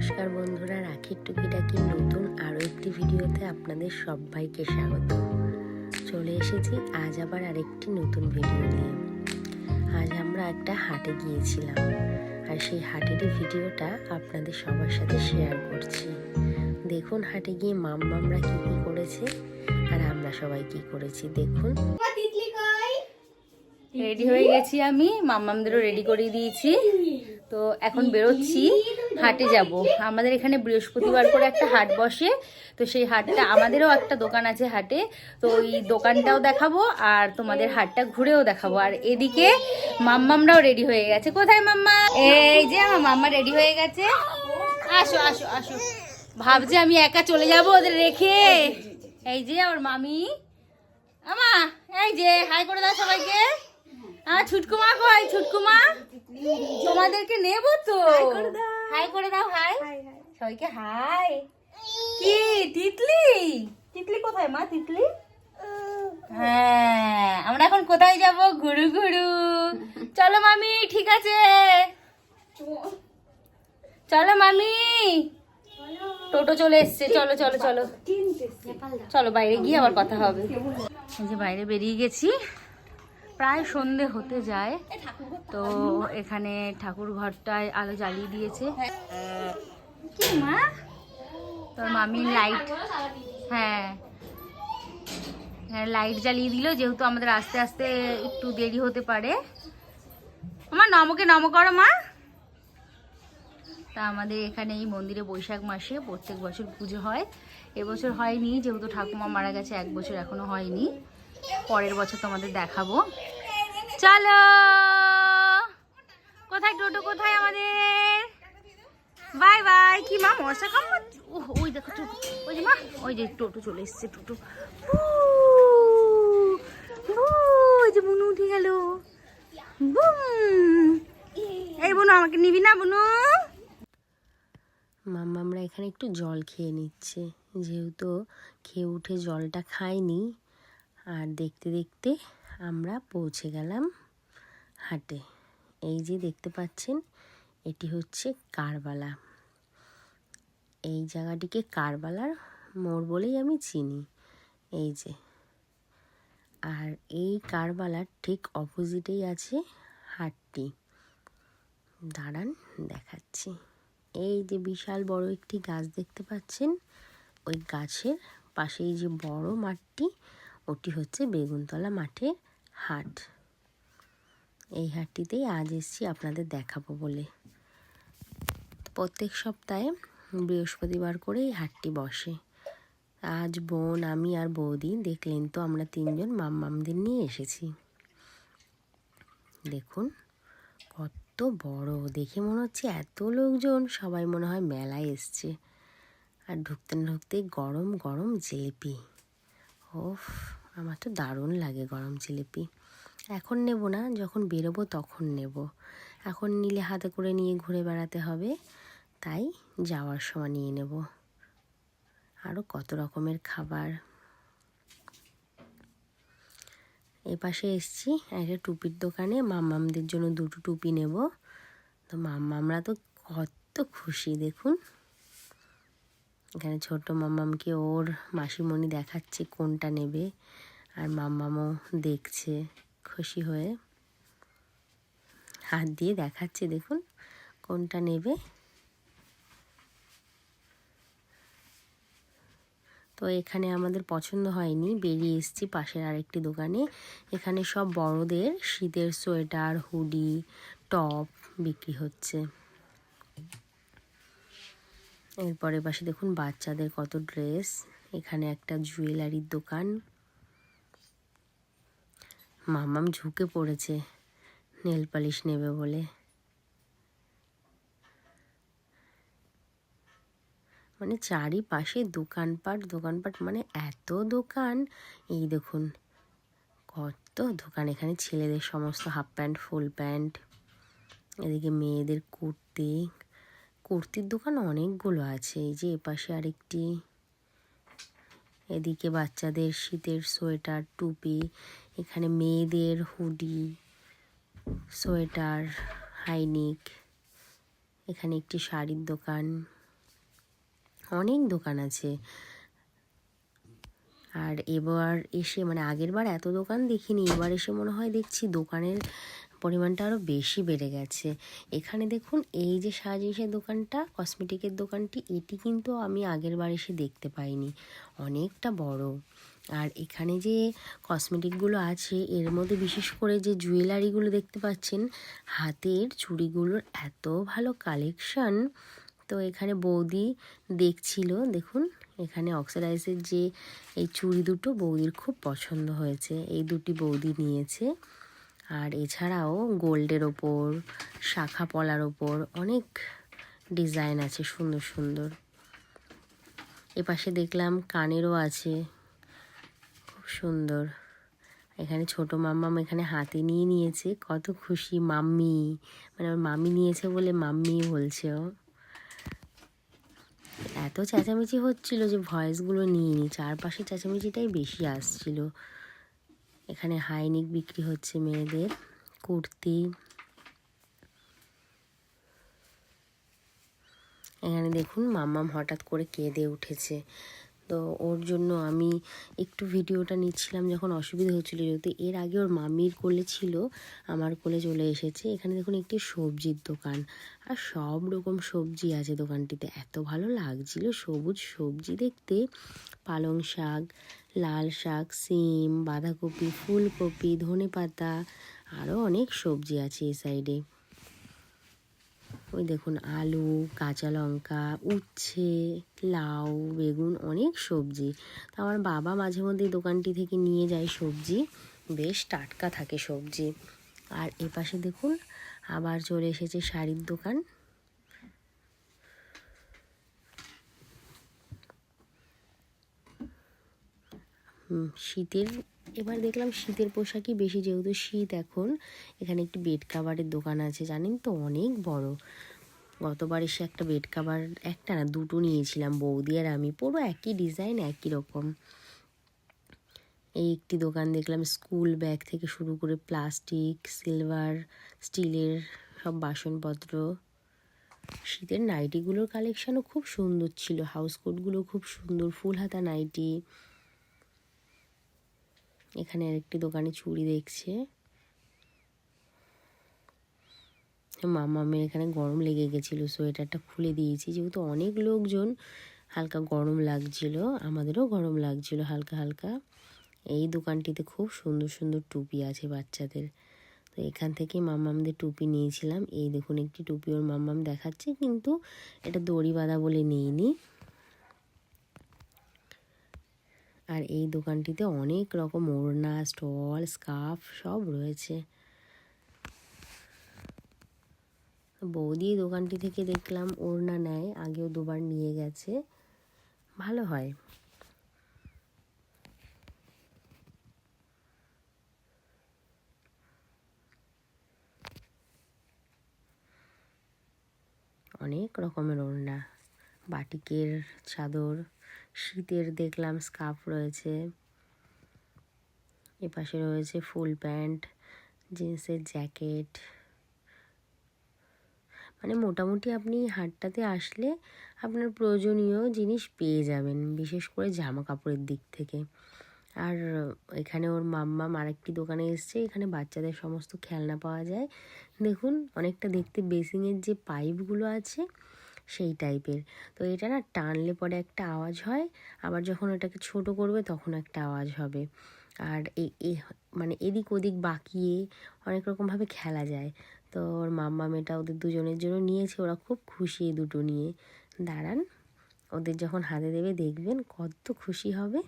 নমস্কার বন্ধুরা, রাখির টুকিটাকি নতুন আরও একটি ভিডিওতে আপনাদের সবাইকে স্বাগত। চলে এসেছি আজ আবার আরেকটি নতুন ভিডিও নিয়ে। আজ আমরা একটা হাটে গিয়েছিলাম, আর সেই হাটেরই ভিডিওটা আপনাদের সবার সাথে শেয়ার করছি। দেখুন হাটে গিয়ে মাম্মামরা কী কী করেছে আর আমরা সবাই কি করেছি দেখুন। রেডি হয়ে গেছি, আমি মাম্মামদেরও রেডি করে দিয়েছি। তো এখন বেরোচ্ছি, হাটে যাব। আমাদের এখানে বৃহস্পতিবার করে একটা হাট বসে, তো সেই হাটটা আমাদেরও একটা দোকান আছে হাটে, তো ওই দোকানটাও দেখাবো আর তোমাদের হাটটা ঘুরেও দেখাবো। আর এদিকে মাম্মামরাও রেডি হয়ে গেছে। কোথায় মাম্মা? এই যে আমার মাম্মা রেডি হয়ে গেছে। আসো আসো আসো। ভাবছে আমি একা চলে যাব ওদের রেখে। এই যে ওর মামি আমা, এই যে হাই করে দাও সবাইকে। ছুটকুমা কই? ছুটকুমা তোমাদেরকে নেব তো, হাই করে দাও। হাই সবাইকে হাই। কি তিতলি? তিতলি কোথায় মা? তিতলি? হ্যাঁ, আমরা এখন কোথায় যাব? ঘুরু ঘুরু। চলো মামি, ঠিক আছে চলো মামি। টোটো চলে এসছে, চলো চলো চলো চলো, বাইরে গিয়ে আবার কথা হবে। এই যে বাইরে বেরিয়ে গেছি, প্রায় সন্ধে হতে যায়। তো এখানে ঠাকুর ঘরটায় আলো জ্বালিয়ে দিয়েছে। কি মা? তোর মামি লাইট, হ্যাঁ হ্যাঁ লাইট জ্বালিয়ে দিল, যেহেতু আমাদের আস্তে আস্তে একটু দেরি হতে পারে। আমার নমকে নম করো মা। তা আমাদের এখানে এই মন্দিরে বৈশাখ মাসে প্রত্যেক বছর পুজো হয়। এবছর হয়নি, যেহেতু ঠাকুমা মারা গেছে 1 বছর এখনো হয়নি। পরের বছর তোমাদের দেখাবো। চলো, কোথায় টোটো? কোথায় আমাদের? Bye bye. কি মা মশা কামড়াচ্ছে? ওই দেখো টোটো, ওই যে মা, ওই যে টোটো চলে এসছে। টোটো ওই যে বুনু উঠে গেল। এই বুনু, আমাকে নিবি না বুনু? মাম্মামরা এখানে একটু জল খেয়ে নিচ্ছে, যেহেতু খেয়ে উঠে জলটা খায়নি। আর দেখতে দেখতে আমরা পৌঁছে গেলাম হাটে। এই যে দেখতে পাচ্ছেন, এটি হচ্ছে কারবালা। এই জায়গাটিকে কারবালার মোড় বলেই আমি চিনি। এই যে, আর এই কারবালার ঠিক অপোজিটেই আছে হাটটি। দাঁড়ান দেখাচ্ছি। এই যে বিশাল বড় একটি গাছ দেখতে পাচ্ছেন, ওই গাছের পাশেই যে বড় মাঠটি, ওটি হচ্ছে বেগুনতলা মাঠের হাট। এই হাটটিতেই আজ এসেছি আপনাদের দেখাবো বলে। প্রত্যেক সপ্তাহে বৃহস্পতিবার করে এই হাটটি বসে। আজ বোন, আমি আর বৌদি, দেখলেন তো আমরা 3 জন মাম্মামদের নিয়ে এসেছি। দেখুন কত বড়, দেখে মনে হচ্ছে এত লোকজন, সবাই মনে হয় মেলায় এসছে। আর ঢুকতে না ঢুকতেই গরম গরম জিলিপি। ওফ, আমার তো দারুণ লাগে গরম জিলিপি। এখন নেব না, যখন বেরোবো তখন নেব। এখন নিলে হাতে করে নিয়ে ঘুরে বেড়াতে হবে, তাই যাওয়ার সময় নিয়ে নেব। আরও কত রকমের খাবার। এপাশে এসছি একটা টুপির দোকানে, মাম্মামদের জন্য 2টো টুপি নেব। তো মাম্মামরা তো কত খুশি দেখুন। এখানে ছোট মাম্মামকে ওর মাসিমণি দেখাচ্ছে কোনটা নেবে, আর মাম্মামও দেখছে খুশি হয়ে, হাত দিয়ে দেখাচ্ছে দেখুন কোনটা নেবে। তো এখানে আমাদের পছন্দ হয়নি, বেরিয়ে এসেছি পাশের আরেকটি দোকানে। এখানে সব বড়দের শীতের সোয়েটার, হুডি, টপ বিক্রি হচ্ছে। এরপরে পাশে দেখুন বাচ্চাদের কত ড্রেস। এখানে একটা জুয়েলারির দোকান। মাম্মাম ঝুঁকে পড়েছে নেল পালিশ নেবে বলে। মানে চারিপাশে দোকানপাট দোকানপাট, মানে এত দোকান। এই দেখুন কত দোকান। এখানে ছেলেদের সমস্ত হাফ প্যান্ট, ফুল প্যান্ট, এদিকে মেয়েদের কুর্তি, কুর্তির দোকান অনেকগুলো আছে। এই যে এপাশে আরেকটি, এদিকে বাচ্চাদের শীতের সোয়েটার, টুপি, এখানে মেয়েদের হুডি, সোয়েটার, হাইনিক। এখানে একটি শাড়ির দোকান। অনেক দোকান আছে। আর এবার এসে মানে আগের বার এত দোকান দেখিনি, এবার এসে মনে হয় দেখছি দোকানের পরিমাণটা আরও বেশি বেড়ে গেছে। এখানে দেখুন এই যে সাজিসের দোকানটা, কসমেটিকের দোকানটি, এটি কিন্তু আমি আগের বার এসে দেখতে পাইনি, অনেকটা বড়। আর এখানে যে কসমেটিকগুলো আছে এর মধ্যে বিশেষ করে যে জুয়েলারিগুলো দেখতে পাচ্ছেন, হাতের চুড়িগুলোর এত ভালো কালেকশন। তো এখানে বৌদি দেখছিল, দেখুন এখানে অক্সিডাইজের যে এই চুড়ি দুটো বৌদির খুব পছন্দ হয়েছে, এই দুটি বৌদি নিয়েছে। আর এছাড়াও গোল্ডের ওপর, শাখা পলার ওপর অনেক ডিজাইন আছে সুন্দর সুন্দর। এপাশে দেখলাম কানেরও আছে, খুব সুন্দর। এখানে ছোট মাম্মাম এখানে হাতে নিয়ে নিয়েছে, কত খুশি মাম্মি, মানে ওর মাম্মি নিয়েছে বলে মাম্মি বলছে ও। এত চেঁচামেচি হচ্ছিল যে ভয়েসগুলো নিইনি, চারপাশে চেঁচামেচিটাই বেশি আসছিল। এখানে হাইনিক বিক্রি হচ্ছে, মেয়েদের কুর্তি। এখানে দেখুন মাম্মাম হঠাৎ করে কেঁদে উঠেছে, তো ওর জন্য আমি একটু ভিডিওটা নিচ্ছিলাম যখন অসুবিধা হচ্ছিল, যেহেতু এর আগে ওর মামির কোলে ছিল, আমার কোলে চলে এসেছে। এখানে দেখুন একটি সবজির দোকান, আর সব রকম সবজি আছে দোকানটিতে, এত ভালো লাগছিল সবুজ সবজি দেখতে। পালং শাক, লাল শাক, সিম, বাঁধাকপি, ফুলকপি, ধনেপাতা, আরও অনেক সবজি আছে এই সাইডে। ওই দেখুন আলু, কাঁচা লঙ্কা, উচ্ছে, লাউ, বেগুন, অনেক সবজি। তো আমার বাবা মাঝে মধ্যে দোকানটি থেকে নিয়ে যায় সবজি, বেশ টাটকা থাকে সবজি। আর এপাশে দেখুন আবার চলে এসেছে শাড়ির দোকান। শীতের, এবার দেখলাম শীতের পোশাকই বেশি, যেহেতু শীত এখন। এখানে একটি বেড কাভারের দোকান আছে, জানেন তো অনেক বড়। গতবার এসে একটা বেড কাভার, একটা না দুটো নিয়েছিলাম বৌদি আর আমি, পুরো একই ডিজাইন একই রকম। এই একটি দোকান দেখলাম, স্কুল ব্যাগ থেকে শুরু করে প্লাস্টিক, সিলভার, স্টিলের সব বাসনপত্র। শীতের নাইটিগুলোর কালেকশানও খুব সুন্দর ছিল, হাউস কোটগুলো খুব সুন্দর, ফুল হাতা নাইটি। এখানে আরেকটি দোকানে চুড়ি দেখছে। মামামের এখানে গরম লেগে গেছিলো, সোয়েটারটা খুলে দিয়েছি, যেহেতু অনেক লোকজন, হালকা গরম লাগছিল, আমাদেরও গরম লাগছিল হালকা হালকা। এই দোকানটিতে খুব সুন্দর সুন্দর টুপি আছে বাচ্চাদের, তো এখান থেকে মাম্মামদের টুপি নিয়েছিলাম। এই দেখুন একটি টুপি ওর মাম্মাম দেখাচ্ছে, কিন্তু এটা দড়ি বাঁধা বলে নিইনি। আর এই দোকানটিতে অনেক রকম ওড়না, স্টল, স্কার্ফ সব রয়েছে। বৌদি দোকানটি থেকে দেখলাম ওড়না নেয়, আগেও দুবার নিয়ে গেছে, ভালো হয়। অনেক রকমের ওড়না, বাটিকের চাদর, শীতের দেখলাম স্কার্ফ রয়েছে। এপাশে রয়েছে ফুল প্যান্ট, জিন্সের জ্যাকেট। মানে মোটামুটি আপনি হাটটাতে আসলে আপনার প্রয়োজনীয় জিনিস পেয়ে যাবেন, বিশেষ করে জামা কাপড়ের দিক থেকে। আর এখানে ওর মাম্মাম আরেকটি দোকানে এসছে, এখানে বাচ্চাদের সমস্ত খেলনা পাওয়া যায়। দেখুন অনেকটা দেখতে বেসিংয়ের যে পাইপগুলো আছে সেই টাইপের, তো এটা না টানলে পরে একটা আওয়াজ হয়, আবার যখন ওটাকে ছোট করবে তখন একটা আওয়াজ হবে। আর মানে এদিক ওদিক বাঁকিয়ে অনেক রকমভাবে খেলা যায়। তো ওর মাম্মাম এটা ওদের দুজনের জন্য নিয়েছে, ওরা খুব খুশি এই দুটো নিয়ে। দাঁড়ান, ওদের যখন হাতে দেবে দেখবেন কত খুশি হবে।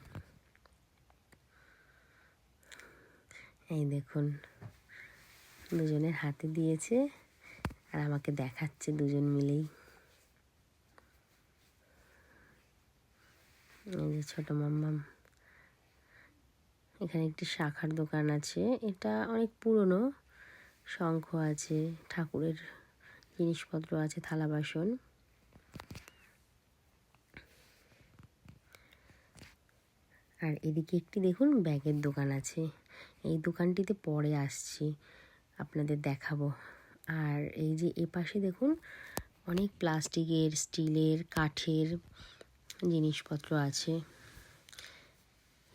এই দেখুন দুজনের হাতে দিয়েছে আর আমাকে দেখাচ্ছে দুজন মিলেই। এই যে ছোট মাম্মাম। এখানে একটি শাখার দোকান আছে, এটা অনেক পুরনো, শঙ্খ আছে, ঠাকুরের জিনিসপত্র আছে, থালা বাসন। আর এদিকে একটি দেখুন ব্যাগের দোকান আছে, এই দোকানটিতে পরে আসছি আপনাদের দেখাবো। আর এই যে এপাশে দেখুন অনেক প্লাস্টিকের, স্টিলের, কাঠের জিনিসপত্র আছে।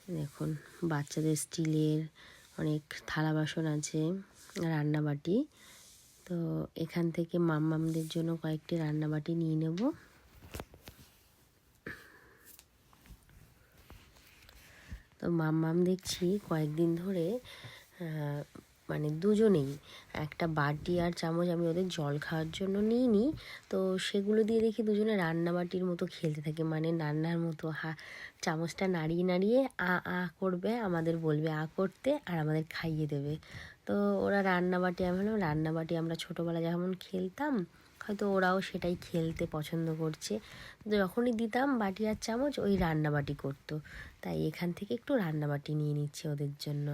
দেখুন বাচ্চাদের স্টিলের অনেক থালা বাসন আছে, রান্নাবাটি। তো এখান থেকে মাম্মামদের জন্য কয়েকটি রান্নাবাটি নিয়ে নেব। তো মাম্মাম দেখছি কয়েকদিন ধরে মানে দুজনেই একটা বাটি আর চামচ আমি ওদের জল খাওয়ার জন্য নিইনি, তো সেগুলো দিয়ে দেখি দুজনে রান্নাবাটির মতো খেলতে থাকে, মানে রান্নার মতো চামচটা নাড়িয়ে নাড়িয়ে আ করবে, আমাদের বলবে আ করতে, আর আমাদের খাইয়ে দেবে। তো ওরা রান্নাবাটি, আমি ভাবলাম রান্নাবাটি আমরা ছোটোবেলা যেমন খেলতাম হয়তো ওরাও সেটাই খেলতে পছন্দ করছে। তো যখনই দিতাম বাটি আর চামচ ওই রান্নাবাটি করতো, তাই এখান থেকে একটু রান্নাবাটি নিয়ে নিচ্ছে ওদের জন্য।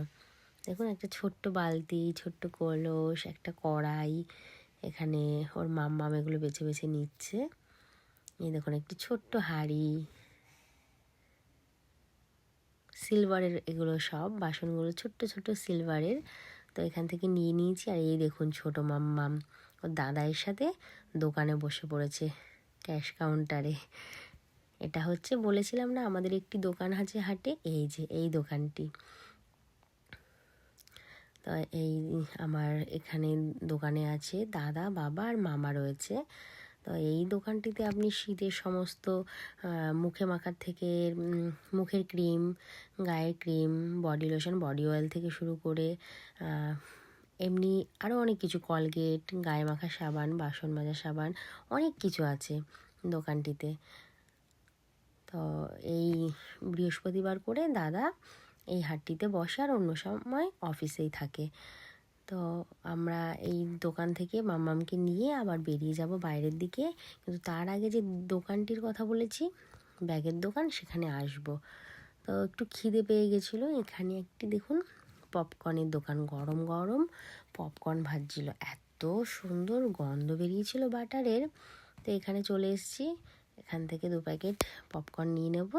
দেখুন একটা ছোট্ট বালতি, ছোট্ট কলস, একটা কড়াই, এখানে ওর মাম্মাম এগুলো বেছে বেছে নিচ্ছে। এই দেখুন একটি ছোট্ট হাঁড়ি, সিলভারের এগুলো সব বাসনগুলো ছোট্ট ছোট্ট সিলভারের। তো এখান থেকে নিয়ে নিয়েছি। আর এই দেখুন ছোটো মাম্মাম ওর দাদাইয়ের সাথে দোকানে বসে পড়েছে ক্যাশ কাউন্টারে। এটা হচ্ছে বলেছিলাম না আমাদের একটি দোকান আছে হাটে, এই যে এই দোকানটি। তো এই আমার এখানে দোকানে আছে দাদা, বাবা আর মামা রয়েছে। তো এই দোকানটিতে আপনি শীতের সমস্ত মুখে মাখার থেকে মুখের ক্রিম, গায়ের cream, body lotion, body oil থেকে শুরু করে এমনি আরও অনেক কিছু, কলগেট, গায়ে মাখা সাবান, বাসন মাজা সাবান, অনেক কিছু আছে দোকানটিতে। তো এই বৃহস্পতিবার করে দাদা এই হাটটিতে বসে, আর অন্য সময় অফিসেই থাকে। তো আমরা এই দোকান থেকে মাম্মামকে নিয়ে আবার বেরিয়ে যাব বাইরের দিকে, কিন্তু তার আগে যে দোকানটির কথা বলেছি ব্যাগের দোকান, সেখানে আসব। তো একটু খিদে পেয়ে গেছিলো। এখানে একটি দেখুন পপকর্নের দোকান, গরম গরম পপকর্ন ভাজছিল, এত সুন্দর গন্ধ বেরিয়েছিল বাটারের। তো এখানে চলে এসেছি, এখান থেকে 2 প্যাকেট পপকর্ন নিয়ে নেব।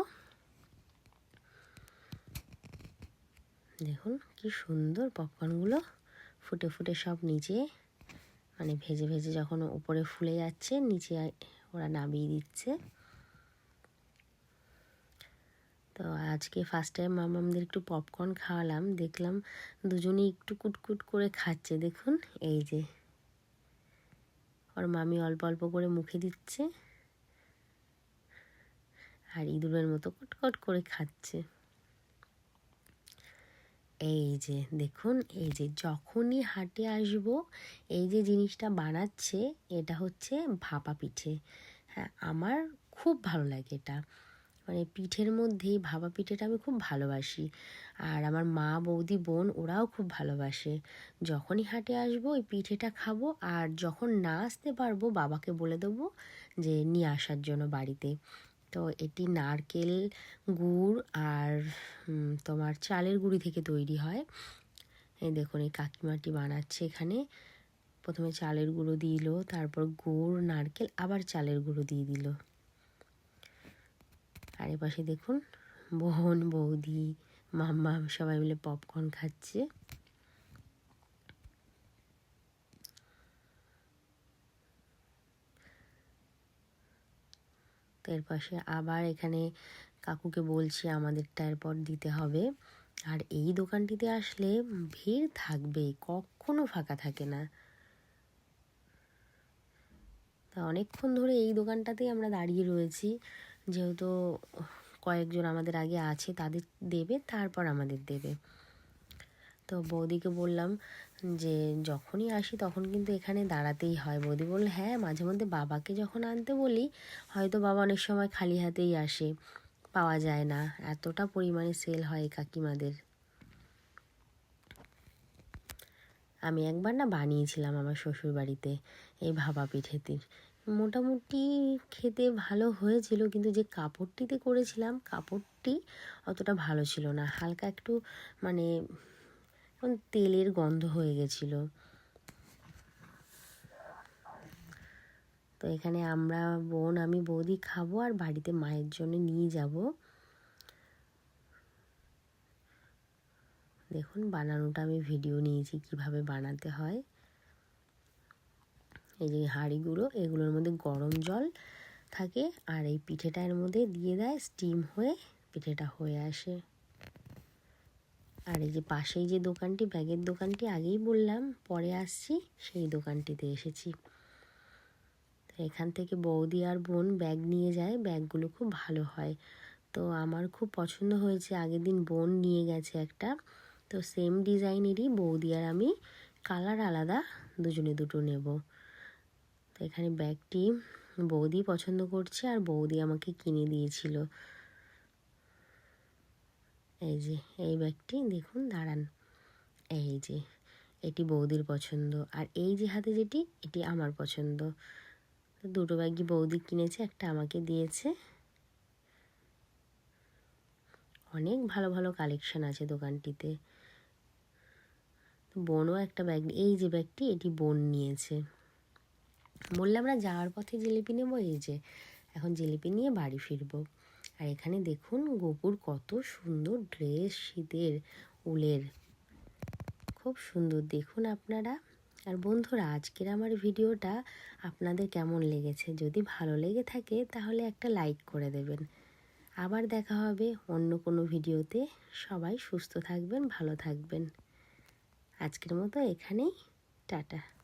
দেখুন কি সুন্দর পপকর্নগুলো ফুটে ফুটে সব নিচে, মানে ভেজে ভেজে যখন উপরে ফুলে যাচ্ছে নিচে ওরা নামিয়ে দিচ্ছে। তো আজকে ফার্স্ট টাইম মামামদের একটু পপকর্ন খাওয়ালাম, দেখলাম দুজনেই একটু কুটকুট করে খাচ্ছে। দেখুন এই যে ওর মামি অল্প অল্প করে মুখে দিচ্ছে, আর ইঁদুরের মতো কটকট করে খাচ্ছে। এই যে দেখুন, এই যে যখনই হাটে আসবো এই যে জিনিসটা বানাচ্ছে, এটা হচ্ছে ভাপা পিঠে। হ্যাঁ, আমার খুব ভালো লাগে এটা, মানে পিঠের মধ্যেই ভাপা পিঠেটা আমি খুব ভালোবাসি। আর আমার মা, বৌদি, বোন ওরাও খুব ভালোবাসে। যখনই হাটে আসবো ওই পিঠেটা খাবো, আর যখন না আসতে পারবো বাবাকে বলে দেবো যে নিয়ে আসার জন্য বাড়িতে। তো এটি নারকেল, গুড় আর তোমার চালের গুঁড়ি থেকে তৈরি হয়। এই দেখুন এই কাকিমাটি বানাচ্ছে এখানে, প্রথমে চালের গুঁড়ো দিল, তারপর গুড়, নারকেল, আবার চালের গুঁড়ো দিয়ে দিল। আর এপাশে দেখুন বোন, বৌদি, মাম্মা সবাই মিলে পপকর্ন খাচ্ছে। তো এর পাশে আবার এখানে কাকুকে বলছি আমাদেরটা এরপর দিতে হবে। আর এই দোকানটিতে আসলে ভিড় থাকবেই, কখনো ফাঁকা থাকে না। তা অনেকক্ষণ ধরে এই দোকানটাতেই আমরা দাঁড়িয়ে রয়েছি, যেহেতু কয়েকজন আমাদের আগে আছে, তাদের দেবে তারপর আমাদের দেবে। তো বৌদিকে বললাম যে যখনই আসি তখন কিন্তু এখানে দাঁড়াতেই হয়। বৌদি বলল হ্যাঁ, মাঝে মধ্যে বাবাকে যখন আনতে বলি হয়তো বাবা অনেক সময় খালি হাতেই আসে, পাওয়া যায় না, এতটা পরিমাণে সেল হয় কাকিমাদের। আমি একবার না বানিয়েছিলাম আমার শ্বশুর বাড়িতে এই ভাপা পিঠেটির, মোটামুটি খেতে ভালো হয়েছিল, কিন্তু যে কাপড়টিতে করেছিলাম কাপড়টি অতটা ভালো ছিল না, হালকা একটু মানে তেলের গন্ধ হয়ে গেছিলো। তো এখানে আমরা বোন, আমি, বৌদি খাবো, আর বাড়িতে মায়ের জন্য নিয়ে যাব। দেখুন বানানোটা আমি ভিডিও নিয়েছি কিভাবে বানাতে হয়। এই যে হাঁড়িগুলো, এগুলোর মধ্যে গরম জল থাকে আর এই পিঠেটা এর মধ্যে দিয়ে দেয়, স্টিম হয়ে পিঠেটা হয়ে আসে। আর এই যে পাশেই যে দোকানটি, ব্যাগের দোকানটি আগেই বললাম পরে আসছি, সেই দোকানটিতে এসেছি। এখান থেকে বৌদি আর বোন ব্যাগ নিয়ে যায়, ব্যাগগুলো খুব ভালো হয়। তো আমার খুব পছন্দ হয়েছে, আগের দিন বোন নিয়ে গেছে একটা, তো সেম ডিজাইনেরই বৌদি আর আমি কালার আলাদা দুজনে দুটো নেব। তো এখানে ব্যাগটি বৌদি পছন্দ করছে আর বৌদি আমাকে কিনে দিয়েছিল। এই যে এই ব্যাগটি দেখুন, দাঁড়ান, এই যে এটি বৌদির পছন্দ, আর এই যে হাতে যেটি, এটি আমার পছন্দ। তো দুটো ব্যাগই বৌদি কিনেছে, একটা আমাকে দিয়েছে। অনেক ভালো ভালো কালেকশন আছে দোকানটিতে। বোনও একটা ব্যাগ, এই যে ব্যাগটি, এটি বোন নিয়েছে। বললাম না যাওয়ার পথে জিলিপি নেবো, এই যে এখন জিলিপি নিয়ে বাড়ি ফিরবো। আর এখানে দেখুন গোপুর কত সুন্দর ড্রেস, শীতের উলের, খুব সুন্দর, দেখুন আপনারা। আর বন্ধুরা, আজকের আমার ভিডিওটা আপনাদের কেমন লেগেছে? যদি ভালো লেগে থাকে তাহলে একটা লাইক করে দেবেন। আবার দেখা হবে অন্য কোনো ভিডিওতে। সবাই সুস্থ থাকবেন, ভালো থাকবেন। আজকের মতো এখানেই, টাটা।